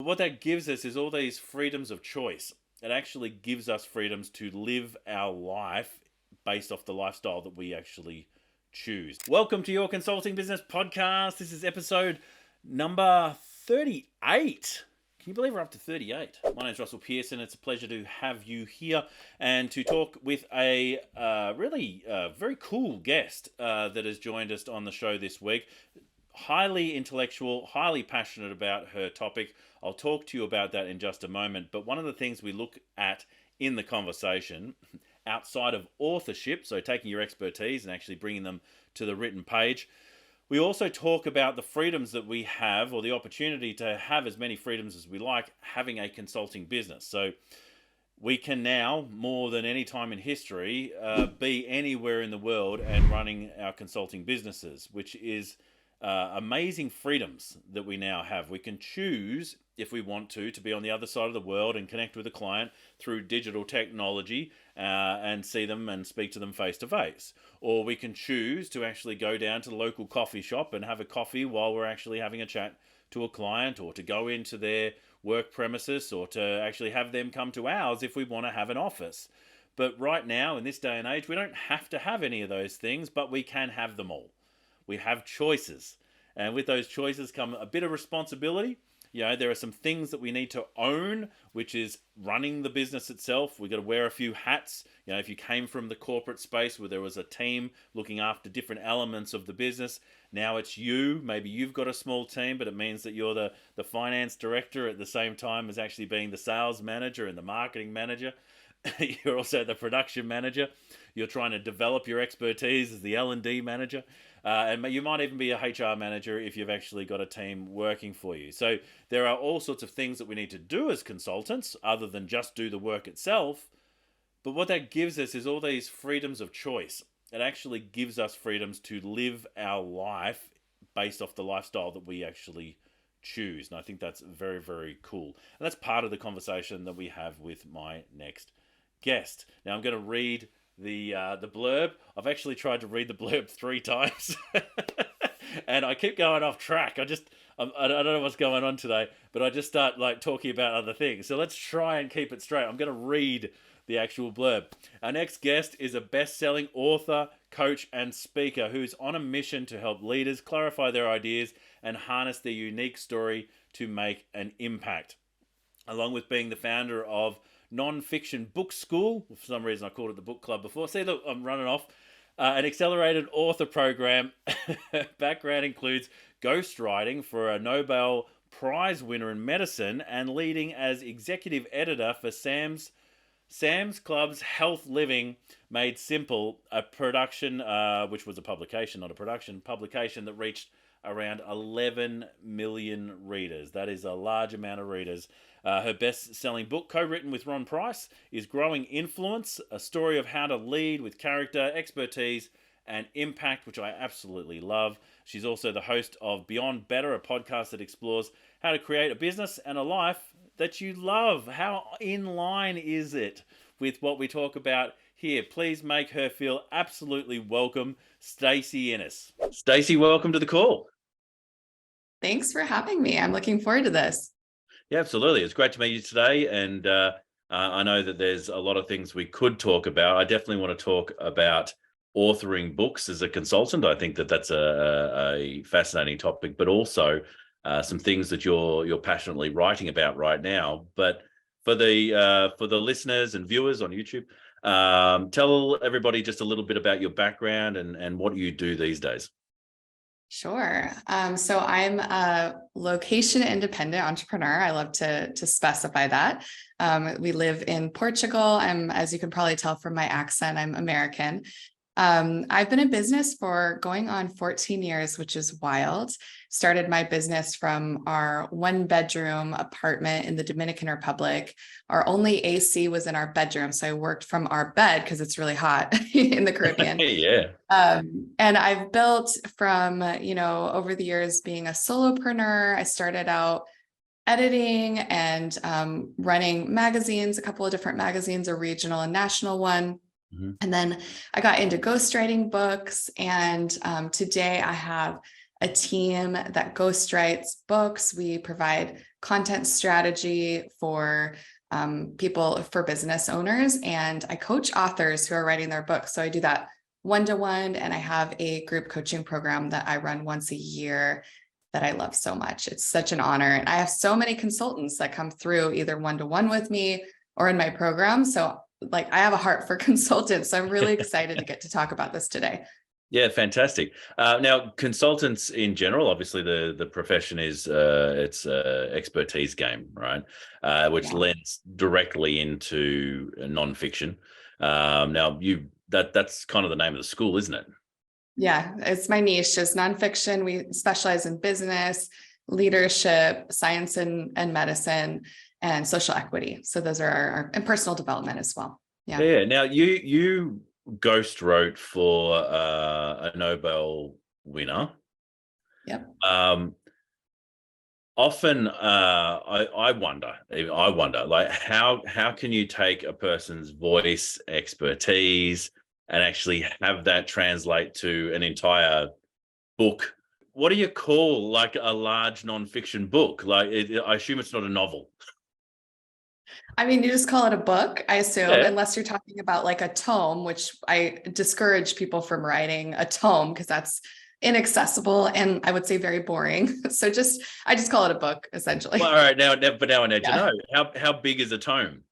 what that gives us is all these freedoms of choice. It actually gives us freedoms to live our life based off the lifestyle that we actually choose. Welcome to your Consulting Business Podcast. This is episode number 38. Can you believe we're up to 38? My name's Russell Pearson. It's a pleasure to have you here and to talk with a really very cool guest that has joined us on the show this week. Highly intellectual, highly passionate about her topic. I'll talk to you about that in just a moment. But one of the things we look at in the conversation, outside of authorship, so taking your expertise and actually bringing them to the written page, we also talk about the freedoms that we have, or the opportunity to have as many freedoms as we like, having a consulting business. So we can now, more than any time in history, be anywhere in the world and running our consulting businesses, which is amazing freedoms that we now have. We can choose, if we want to be on the other side of the world and connect with a client through digital technology and see them and speak to them face to face. Or we can choose to actually go down to the local coffee shop and have a coffee while we're actually having a chat to a client, or to go into their work premises, or to actually have them come to ours if we want to have an office. But right now, in this day and age, we don't have to have any of those things, but we can have them all. We have choices, and with those choices come a bit of responsibility. You know, there are some things that we need to own, which is running the business itself. We've got to wear a few hats. You know, if you came from the corporate space where there was a team looking after different elements of the business, now it's you. Maybe you've got a small team, but it means that you're the finance director at the same time as actually being the sales manager and the marketing manager. You're also the production manager. You're trying to develop your expertise as the L&D manager. And you might even be a HR manager if you've actually got a team working for you. So there are all sorts of things that we need to do as consultants other than just do the work itself. But what that gives us is all these freedoms of choice. It actually gives us freedoms to live our life based off the lifestyle that we actually choose. And I think that's very, very cool. And that's part of the conversation that we have with my next guest. Now I'm going to read the blurb. I've actually tried to read the blurb 3 times and I keep going off track. I don't know what's going on today, but I just start talking about other things. So let's try and keep it straight. I'm going to read the actual blurb. Our next guest is a best-selling author, coach, and speaker who's on a mission to help leaders clarify their ideas and harness their unique story to make an impact. Along with being the founder of Non-Fiction Book School. For some reason I called it the book club before. See, look, I'm running off. An accelerated author program. Background includes ghostwriting for a Nobel Prize winner in medicine and leading as executive editor for Sam's Club's Health Living Made Simple, a production, which was a publication, not a production, publication that reached around 11 million readers. That is a large amount of readers. Her best-selling book, co-written with Ron Price, is Growing Influence, a story of how to lead with character, expertise, and impact, which I absolutely love. She's also the host of Beyond Better, a podcast that explores how to create a business and a life that you love. How in line is it with what we talk about here? Please make her feel absolutely welcome, Stacy Ennis. Stacy, welcome to the call. Thanks for having me. I'm looking forward to this. Yeah, absolutely. It's great to meet you today. And I know that there's a lot of things we could talk about. I definitely want to talk about authoring books as a consultant. I think that that's a fascinating topic, but also some things that you're passionately writing about right now. But for the listeners and viewers on YouTube, tell everybody just a little bit about your background and what you do these days. Sure. So I'm a location independent entrepreneur. I love to specify that. We live in Portugal. As you can probably tell from my accent, I'm American. I've been in business for going on 14 years, which is wild. Started my business from our 1-bedroom apartment in the Dominican Republic. Our only AC was in our bedroom. So I worked from our bed because it's really hot in the Caribbean. Yeah. And I've built from, over the years being a solopreneur. I started out editing and running magazines, a couple of different magazines, a regional and national one. Mm-hmm. And then I got into ghostwriting books. And today I have a team that ghostwrites books. We provide content strategy for people, for business owners. And I coach authors who are writing their books. So I do that one-to-one, and I have a group coaching program that I run once a year that I love so much. It's such an honor. And I have so many consultants that come through either one-to-one with me or in my program. So like, I have a heart for consultants. So I'm really excited to get to talk about this today. Yeah, fantastic. Now, consultants in general, obviously the profession is it's expertise game, right? Which lends directly into nonfiction. Now, that's kind of the name of the school, isn't it? Yeah, it's my niche is nonfiction. We specialize in business, leadership, science and medicine, and social equity. So those are our and personal development as well. Yeah. Yeah. Now, you ghost wrote for a Nobel winner. Yep. Often, I wonder, like how can you take a person's voice, expertise, and actually have that translate to an entire book? What do you call like a large nonfiction book? Like, I assume it's not a novel. I mean, you just call it a book, I assume, Yeah. unless you're talking about like a tome, which I discourage people from writing a tome because that's inaccessible and I would say very boring. So I just call it a book essentially. Well, all right, but now I need to Yeah. know how big is a tome?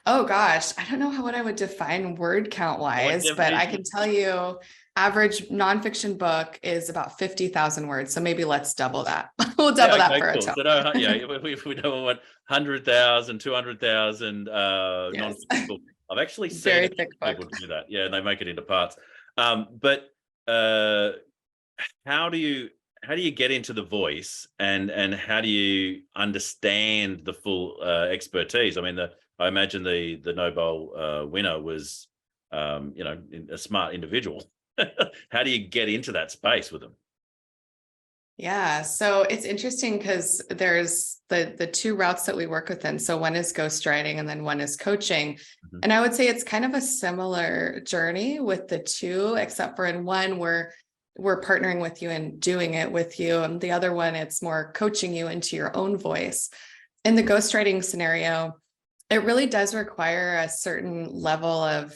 Oh gosh, I don't know what I would define word count wise, but I can tell you average nonfiction book is about 50,000 words. So maybe let's double that. We'll double that for a tome. So no, yeah, if we don't want 100,000, 200,000 Yes. nonfiction book. I've actually seen Very a thick couple book. people do that. Yeah, and they make it into parts. But uh, how do you get into the voice, and how do you understand the full expertise? I mean, I imagine the Nobel winner was a smart individual. How do you get into that space with them? Yeah, so it's interesting because there's the two routes that we work within. So one is ghostwriting and then one is coaching. Mm-hmm. And I would say it's kind of a similar journey with the two, except for in one we're partnering with you and doing it with you. And the other one, it's more coaching you into your own voice. In the ghostwriting scenario, it really does require a certain level of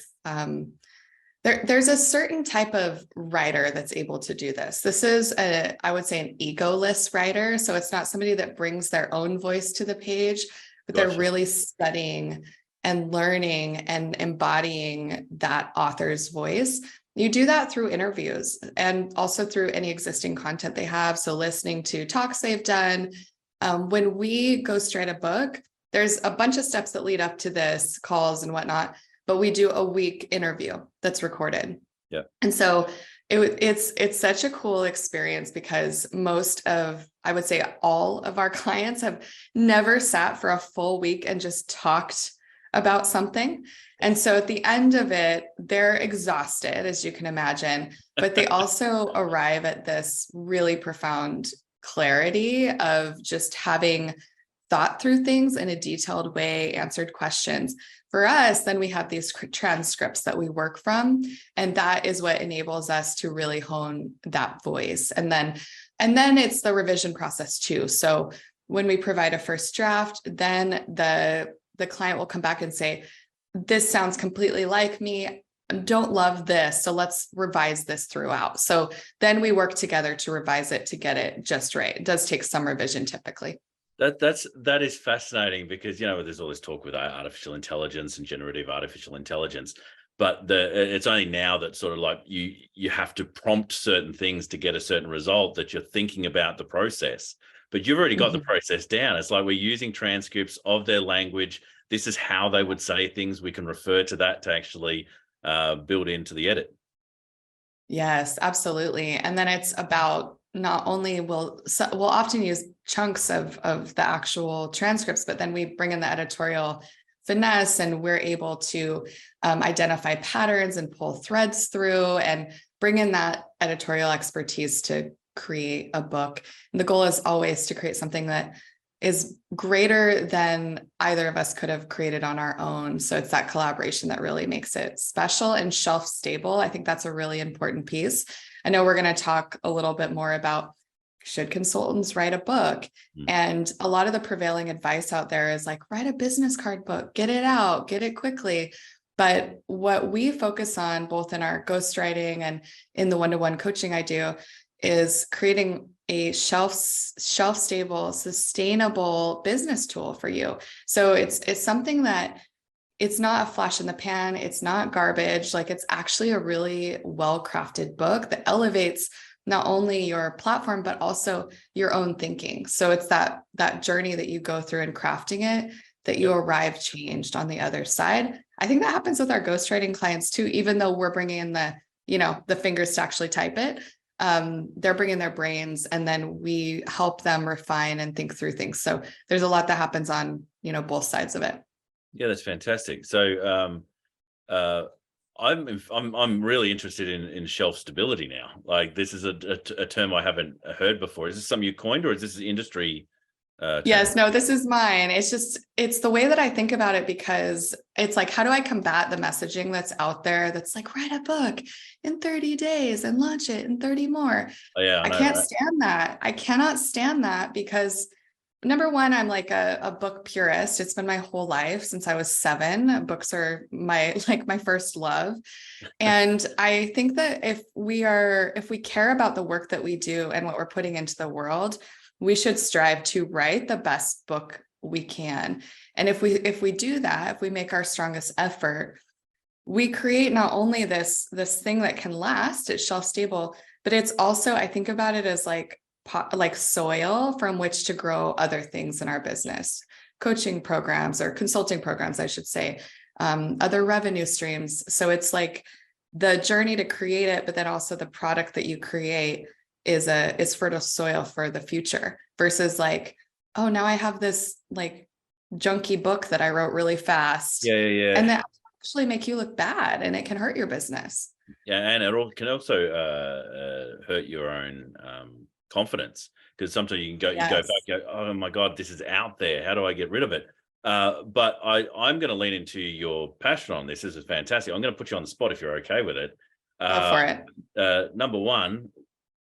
there's a certain type of writer that's able to do this. This is I would say an egoless writer. So it's not somebody that brings their own voice to the page, but Gotcha. they're really studying and learning and embodying that author's voice. You do that through interviews and also through any existing content they have. So listening to talks they've done. When we ghostwrite a book, there's a bunch of steps that lead up to this, calls and whatnot, but we do a week interview that's recorded. Yeah. And so it's such a cool experience because I would say all of our clients have never sat for a full week and just talked about something. And so at the end of it, they're exhausted, as you can imagine, but they also arrive at this really profound clarity of just having thought through things in a detailed way, answered questions. For us, then we have these transcripts that we work from, and that is what enables us to really hone that voice. And then it's the revision process too. So when we provide a first draft, then the client will come back and say, this sounds completely like me. I don't love this. So let's revise this throughout. So then we work together to revise it to get it just right. It does take some revision typically. That is fascinating because, there's all this talk with artificial intelligence and generative artificial intelligence, but it's only now that sort of like you have to prompt certain things to get a certain result that you're thinking about the process, but you've already got the process down. It's like we're using transcripts of their language. This is how they would say things. We can refer to that to actually build into the edit. Yes, absolutely. And then it's about not only we'll often use chunks of the actual transcripts, but then we bring in the editorial finesse and we're able to identify patterns and pull threads through and bring in that editorial expertise to create a book. And the goal is always to create something that is greater than either of us could have created on our own. So it's that collaboration that really makes it special and shelf stable. I think that's a really important piece. I know we're going to talk a little bit more about should consultants write a book? And a lot of the prevailing advice out there is like, write a business card book, get it out, get it quickly. But what we focus on both in our ghostwriting and in the one-to-one coaching I do is creating a shelf stable, sustainable business tool for you. So it's something that it's not a flash in the pan. It's not garbage. Like, it's actually a really well-crafted book that elevates not only your platform, but also your own thinking. So it's that journey that you go through in crafting it, that you arrive changed on the other side. I think that happens with our ghostwriting clients too, even though we're bringing in the fingers to actually type it. They're bringing their brains, and then we help them refine and think through things. So there's a lot that happens on, both sides of it. Yeah, that's fantastic. So I'm really interested in shelf stability now. Like, this is a term I haven't heard before. Is this something you coined, or is this industry term? Yes, no, this is mine. It's the way that I think about it, because it's like, how do I combat the messaging that's out there that's like, write a book in 30 days and launch it in 30 more. Oh, yeah, I can't stand that. I cannot stand that, because number one, I'm like a book purist. It's been my whole life since I was 7. Books are my first love. And I think that if we care about the work that we do and what we're putting into the world, we should strive to write the best book we can. And if we do that, if we make our strongest effort, we create not only this thing that can last, it's shelf stable, but it's also, I think about it as like soil from which to grow other things in our business, coaching programs or consulting programs, I should say, other revenue streams. So it's like the journey to create it, but then also the product that you create is fertile soil for the future, versus like, oh, now I have this like junky book that I wrote really fast. Yeah. And that actually make you look bad, and it can hurt your business. Yeah, and it can also hurt your own confidence, because sometimes you go back, oh my God, this is out there. How do I get rid of it? But I'm going to lean into your passion on this. This is fantastic. I'm going to put you on the spot if you're okay with it. Go for it. Number one,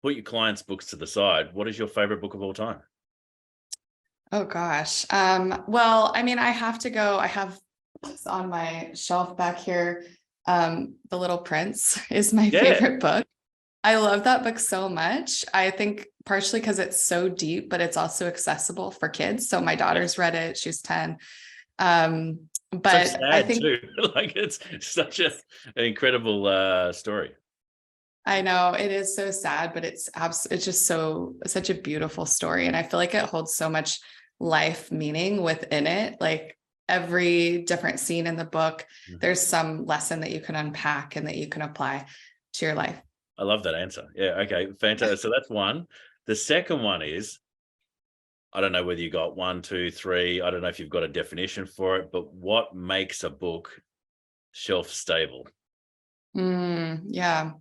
put your clients' books to the side. What is your favorite book of all time? Oh gosh. Well, I mean, I have this on my shelf back here. The Little Prince is my favorite book. I love that book so much. I think partially because it's so deep, but it's also accessible for kids. So my daughter's read it. She's 10. But so sad I think too. Like, it's such an incredible story. I know it is so sad, but it's just such a beautiful story. And I feel like it holds so much life meaning within it. Like, every different scene in the book, there's some lesson that you can unpack and that you can apply to your life. I love that answer. Yeah. Okay. Fantastic. So that's one. The second one is, I don't know whether you got 1, 2, 3. I don't know if you've got a definition for it, but what makes a book shelf stable? Yeah.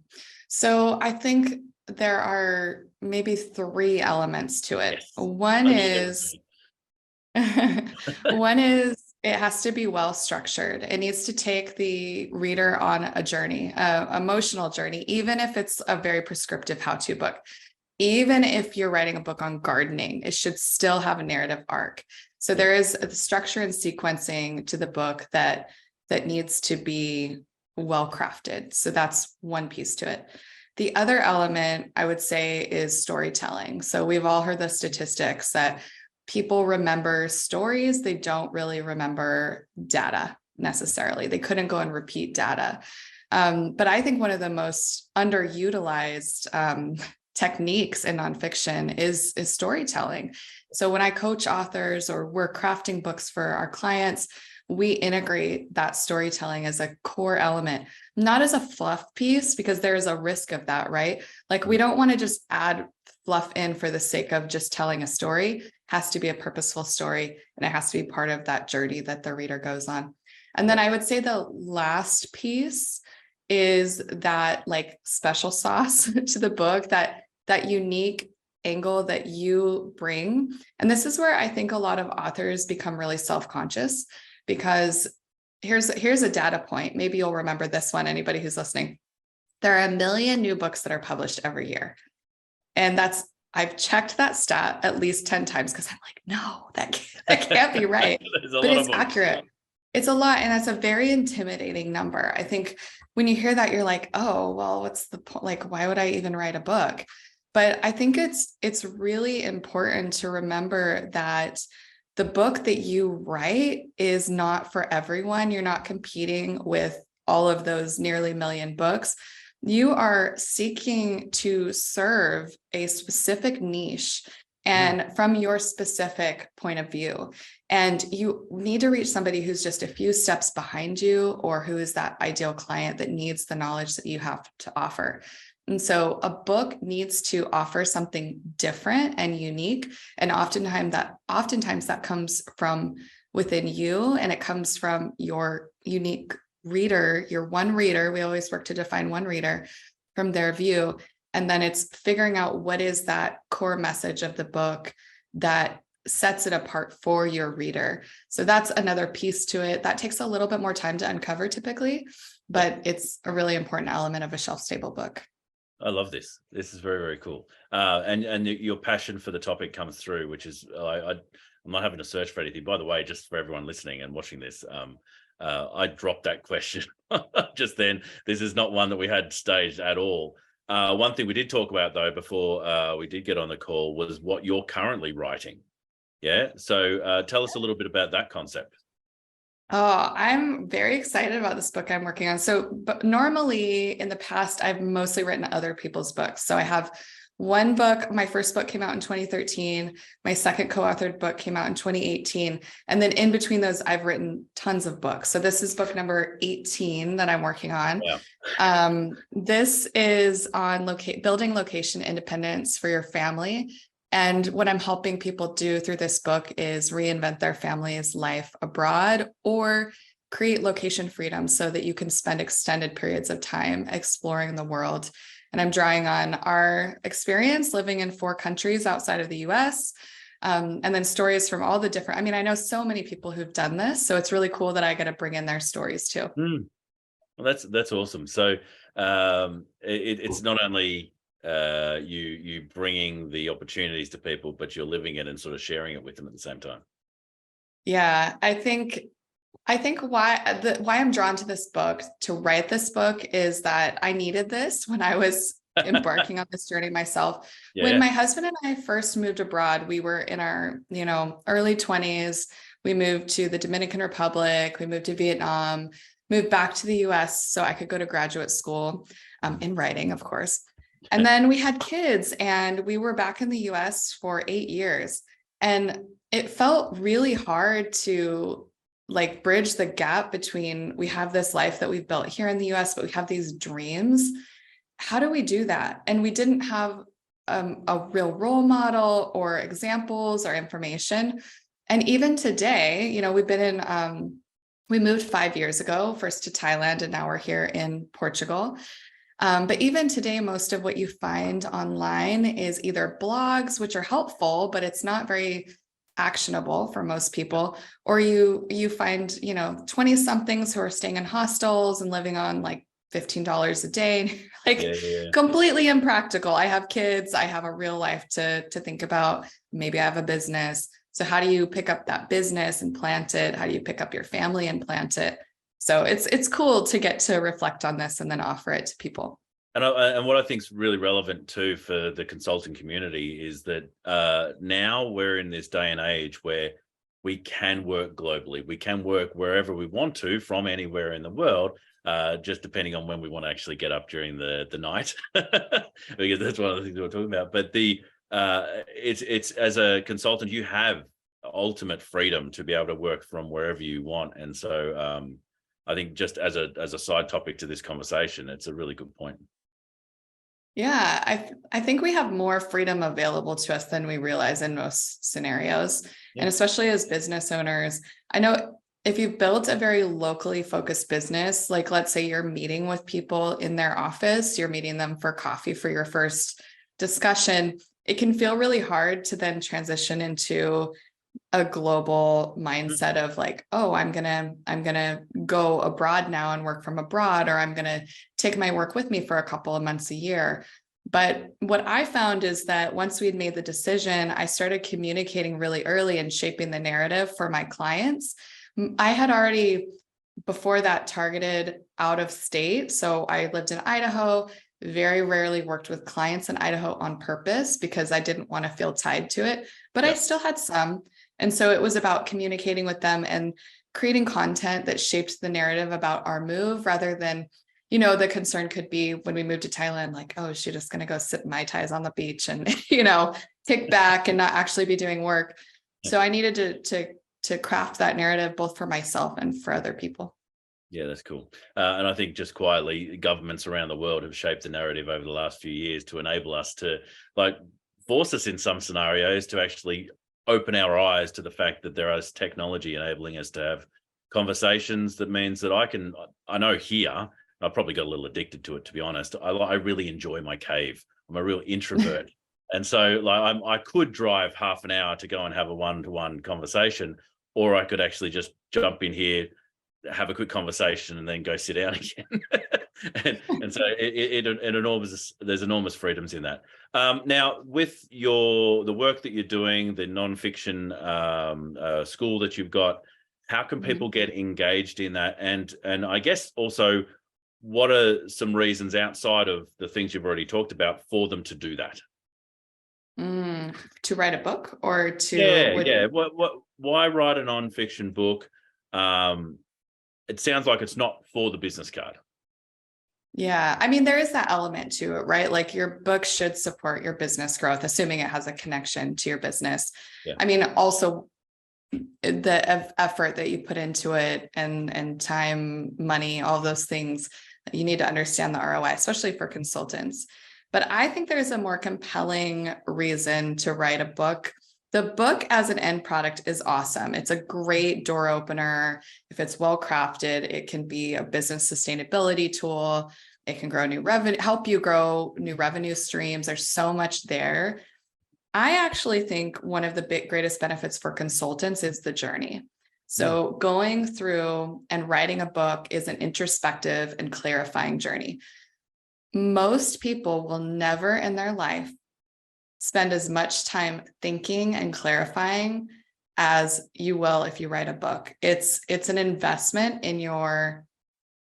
So I think there are maybe 3 elements to it. Yes. One is it has to be well structured. It needs to take the reader on a journey, emotional journey, even if it's a very prescriptive how-to book. Even if you're writing a book on gardening, it should still have a narrative arc. So there is a structure and sequencing to the book that needs to be well crafted. So that's one piece to it. The other element I would say is storytelling. So we've all heard the statistics that people remember stories. They don't really remember data necessarily. They couldn't go and repeat data. But I think one of the most underutilized techniques in nonfiction is storytelling. So when I coach authors or we're crafting books for our clients, we integrate that storytelling as a core element, not as a fluff piece, because there's a risk of that, right? Like, we don't want to just add fluff in for the sake of just telling a story. It has to be a purposeful story, and it has to be part of that journey that the reader goes on. And then I would say the last piece is that like special sauce to the book, that unique angle that you bring. And this is where I think a lot of authors become really self-conscious, because here's a data point. Maybe you'll remember this one, anybody who's listening. There are 1 million new books that are published every year. And that's I've checked that stat at least 10 times because I'm like, no, that can't be right. There's a But lot it's of them. accurate. It's a lot. And that's a very intimidating number. I think when you hear that, you're like, oh, well, what's the point? Like, why would I even write a book? But I think it's really important to remember that the book that you write is not for everyone. You're not competing with all of those nearly a million books. You are seeking to serve a specific niche and from your specific point of view. And you need to reach somebody who's just a few steps behind you, or who is that ideal client that needs the knowledge that you have to offer. And so a book needs to offer something different and unique. And oftentimes that comes from within you, and it comes from your unique reader, your one reader. We always work to define one reader from their view. And then it's figuring out what is that core message of the book that sets it apart for your reader. So that's another piece to it. That takes a little bit more time to uncover typically, but it's a really important element of a shelf-stable book. I love this. This is very, very cool. And your passion for the topic comes through, which is I'm not having to search for anything. By the way, just for everyone listening and watching this, I dropped that question just then. This is not one that we had staged at all. One thing we did talk about though before we did get on the call was what you're currently writing. Yeah. So tell us a little bit about that concept. Oh, I'm very excited about this book I'm working on. So, but normally in the past, I've mostly written other people's books. So I have one book. My first book came out in 2013. My second co-authored book came out in 2018. And then in between those, I've written tons of books. So this is book number 18 that I'm working on. Yeah. This is on building location independence for your family. And what I'm helping people do through this book is reinvent their family's life abroad, or create location freedom so that you can spend extended periods of time exploring the world. And I'm drawing on our experience living in 4 countries outside of the US, and then stories from all the different, I know so many people who've done this. So it's really cool that I get to bring in their stories too. Well, that's awesome. So it's not only you bringing the opportunities to people, but you're living it and sort of sharing it with them at the same time. Yeah, I think why I'm drawn to this book, to write this book, is that I needed this when I was embarking on this journey myself. Yeah. When my husband and I first moved abroad, we were in our, early 20s. We moved to the Dominican Republic, we moved to Vietnam, moved back to the US so I could go to graduate school in writing, of course. And then we had kids, and we were back in the US for 8 years. And it felt really hard to bridge the gap between, we have this life that we've built here in the US, but we have these dreams. How do we do that? And we didn't have a real role model or examples or information. And even today, we moved 5 years ago, first to Thailand, and now we're here in Portugal. But even today, most of what you find online is either blogs, which are helpful, but it's not very actionable for most people, or you find 20 somethings who are staying in hostels and living on like $15 a day, completely impractical. I have kids, I have a real life to think about. Maybe I have a business. So how do you pick up that business and plant it? How do you pick up your family and plant it? So it's cool to get to reflect on this and then offer it to people. And what I think is really relevant too for the consulting community is that now we're in this day and age where we can work globally. We can work wherever we want to from anywhere in the world, just depending on when we want to actually get up during the night, because that's one of the things we're talking about. But it's as a consultant, you have ultimate freedom to be able to work from wherever you want. And so I think just as a side topic to this conversation, it's a really good point. Yeah, I think we have more freedom available to us than we realize in most scenarios. Yeah. And especially as business owners, I know if you've built a very locally focused business, like let's say you're meeting with people in their office, you're meeting them for coffee for your first discussion, it can feel really hard to then transition into a global mindset of like, oh, I'm gonna go abroad now and work from abroad, or I'm gonna take my work with me for a couple of months a year. But what I found is that once we'd made the decision, I started communicating really early and shaping the narrative for my clients. I had already, before that, targeted out of state. So I lived in Idaho, very rarely worked with clients in Idaho on purpose because I didn't want to feel tied to it, but I still had some. And so it was about communicating with them and creating content that shaped the narrative about our move rather than, the concern could be when we moved to Thailand, like, oh, is she just going to go sit Mai Tais on the beach and, kick back and not actually be doing work. So I needed to craft that narrative both for myself and for other people. Yeah, that's cool. And I think just quietly, governments around the world have shaped the narrative over the last few years to enable us to, like, force us in some scenarios to actually open our eyes to the fact that there is technology enabling us to have conversations. That means that I know here, I probably got a little addicted to it, to be honest. I really enjoy my cave. I'm a real introvert. And so like I could drive half an hour to go and have a one-to-one conversation, or I could actually just jump in here, have a quick conversation, and then go sit down again. and so there's enormous freedoms in that. Now, with the work that you're doing, the nonfiction school that you've got, how can people get engaged in that? And I guess also, what are some reasons outside of the things you've already talked about for them to do that? To write a book or to Yeah. Why write a nonfiction book? It sounds like it's not for the business card. Yeah, I mean, there is that element to it, right? Like your book should support your business growth, assuming it has a connection to your business. Yeah. I mean, also the effort that you put into it and time, money, all those things, you need to understand the ROI, especially for consultants. But I think there's a more compelling reason to write a book. The book as an end product is awesome. It's a great door opener. If it's well crafted, it can be a business sustainability tool. It can grow new revenue, help you grow new revenue streams. There's so much there. I actually think one of the greatest benefits for consultants is the journey. So going through and writing a book is an introspective and clarifying journey. Most people will never in their life spend as much time thinking and clarifying as you will if you write a book. It's an investment in your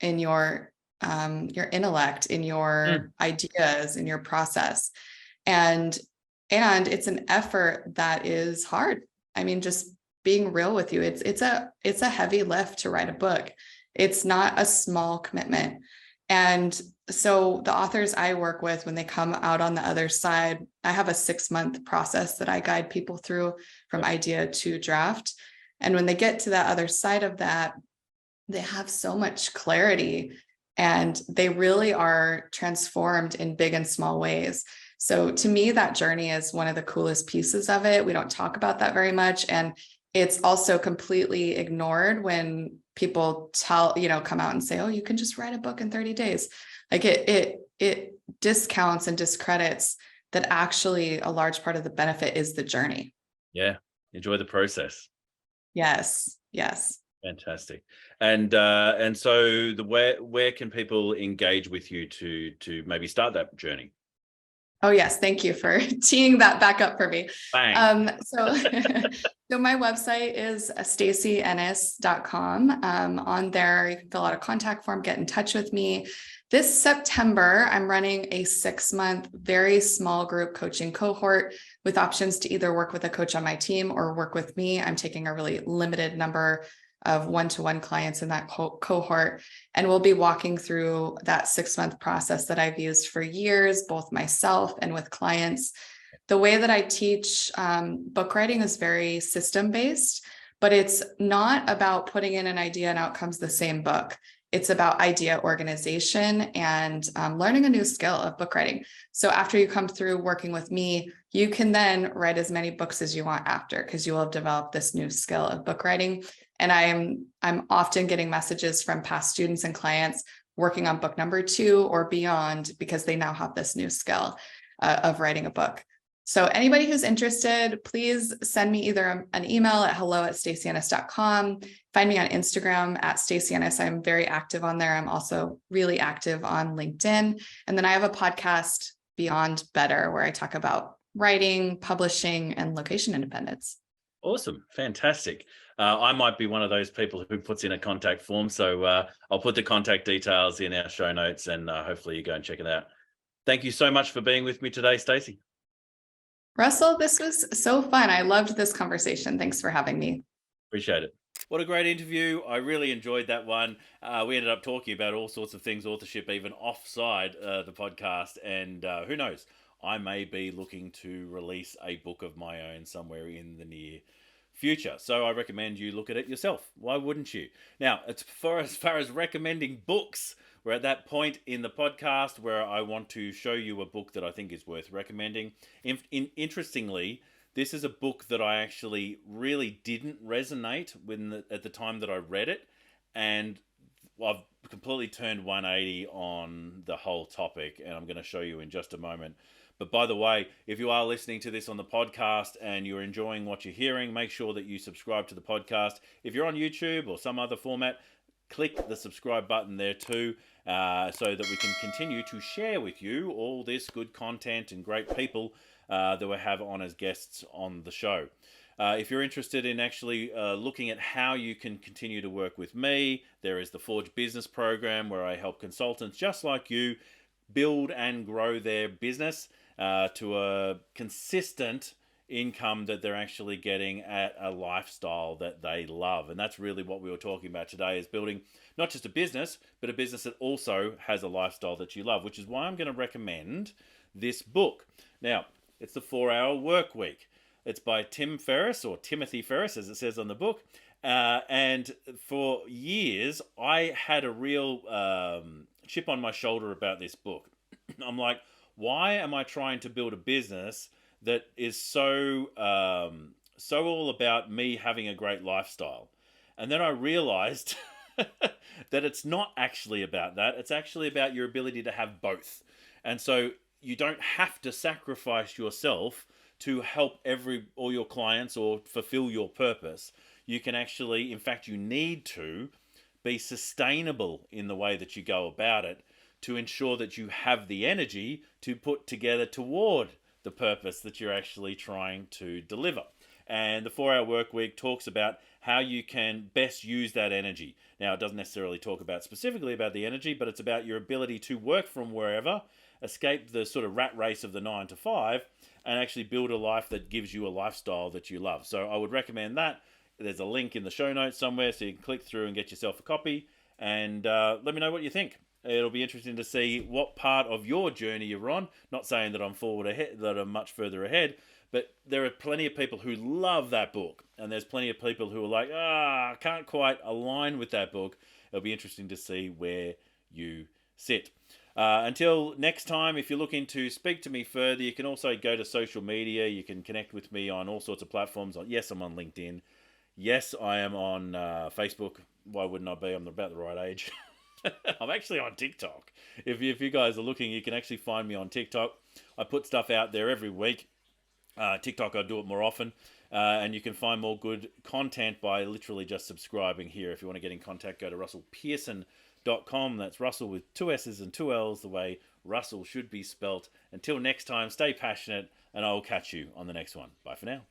intellect, in your ideas, in your process. And it's an effort that is hard. I mean, just being real with you, it's a heavy lift to write a book. It's not a small commitment. And so the authors I work with, when they come out on the other side, I have a 6-month process that I guide people through from idea to draft. And when they get to that other side of that, they have so much clarity and they really are transformed in big and small ways. So to me, that journey is one of the coolest pieces of it. We don't talk about that very much. And it's also completely ignored when people come out and say, oh, you can just write a book in 30 days. Like it discounts and discredits that actually a large part of the benefit is the journey. Yeah. Enjoy the process. Yes. Fantastic. And so where can people engage with you to maybe start that journey? Oh, yes. Thank you for teeing that back up for me. So my website is stacyennis.com. On there, you can fill out a contact form, get in touch with me. This September, I'm running a 6-month, very small group coaching cohort with options to either work with a coach on my team or work with me. I'm taking a really limited number of one-to-one clients in that cohort. And we'll be walking through that 6-month process that I've used for years, both myself and with clients. The way that I teach book writing is very system-based, but it's not about putting in an idea and out comes the same book. It's about idea organization and learning a new skill of book writing. So after you come through working with me, you can then write as many books as you want after, because you will have developed this new skill of book writing. And I'm often getting messages from past students and clients working on book number 2 or beyond because they now have this new skill of writing a book. So anybody who's interested, please send me either an email at hello@stacyennis.com. Find me on Instagram at Stacy Ennis. I'm very active on there. I'm also really active on LinkedIn. And then I have a podcast Beyond Better, where I talk about writing, publishing, and location independence. Awesome. Fantastic. I might be one of those people who puts in a contact form. So I'll put the contact details in our show notes, and hopefully you go and check it out. Thank you so much for being with me today, Stacy. Russell, this was so fun. I loved this conversation. Thanks for having me. Appreciate it. What a great interview. I really enjoyed that one. We ended up talking about all sorts of things, authorship, even offside the podcast. And who knows, I may be looking to release a book of my own somewhere in the near future. So I recommend you look at it yourself. Why wouldn't you? Now, as far as recommending books, we're at that point in the podcast where I want to show you a book that I think is worth recommending. Interestingly, this is a book that I actually really didn't resonate at the time that I read it, and I've completely turned 180 on the whole topic, and I'm going to show you in just a moment. But by the way, if you are listening to this on the podcast and you're enjoying what you're hearing, make sure that you subscribe to the podcast. If you're on YouTube or some other format, click the subscribe button there too, so that we can continue to share with you all this good content and great people that we have on as guests on the show. If you're interested in actually looking at how you can continue to work with me, there is the Forge Business Program, where I help consultants just like you build and grow their business to a consistent income that they're actually getting at a lifestyle that they love. And that's really what we were talking about today, is building not just a business, but a business that also has a lifestyle that you love, which is why I'm going to recommend this book. Now, it's the 4-Hour Work Week. It's by Tim Ferriss, or Timothy Ferriss, as it says on the book. And for years, I had a real chip on my shoulder about this book. I'm like, why am I trying to build a business that is so all about me having a great lifestyle? And then I realized that it's not actually about that. It's actually about your ability to have both. And so you don't have to sacrifice yourself to help all your clients or fulfill your purpose. You can actually, in fact, you need to be sustainable in the way that you go about it, to ensure that you have the energy to put together toward the purpose that you're actually trying to deliver. And the 4-Hour Work Week talks about how you can best use that energy. Now, it doesn't necessarily talk about specifically about the energy, but it's about your ability to work from wherever, escape the sort of rat race of the 9 to 5, and actually build a life that gives you a lifestyle that you love. So I would recommend that. There's a link in the show notes somewhere, so you can click through and get yourself a copy, and let me know what you think. It'll be interesting to see what part of your journey you're on. Not saying that I'm much further ahead, but there are plenty of people who love that book, and there's plenty of people who are like, I can't quite align with that book. It'll be interesting to see where you sit. Until next time, if you're looking to speak to me further, you can also go to social media. You can connect with me on all sorts of platforms. Yes, I'm on LinkedIn. Yes, I am on Facebook. Why wouldn't I be? I'm about the right age. I'm actually on TikTok. If you guys are looking, you can actually find me on TikTok. I put stuff out there every week. TikTok, I do it more often. And you can find more good content by literally just subscribing here. If you want to get in contact, go to russellpearson.com. That's Russell with 2 S's and 2 L's, the way Russell should be spelt. Until next time, stay passionate, and I will catch you on the next one. Bye for now.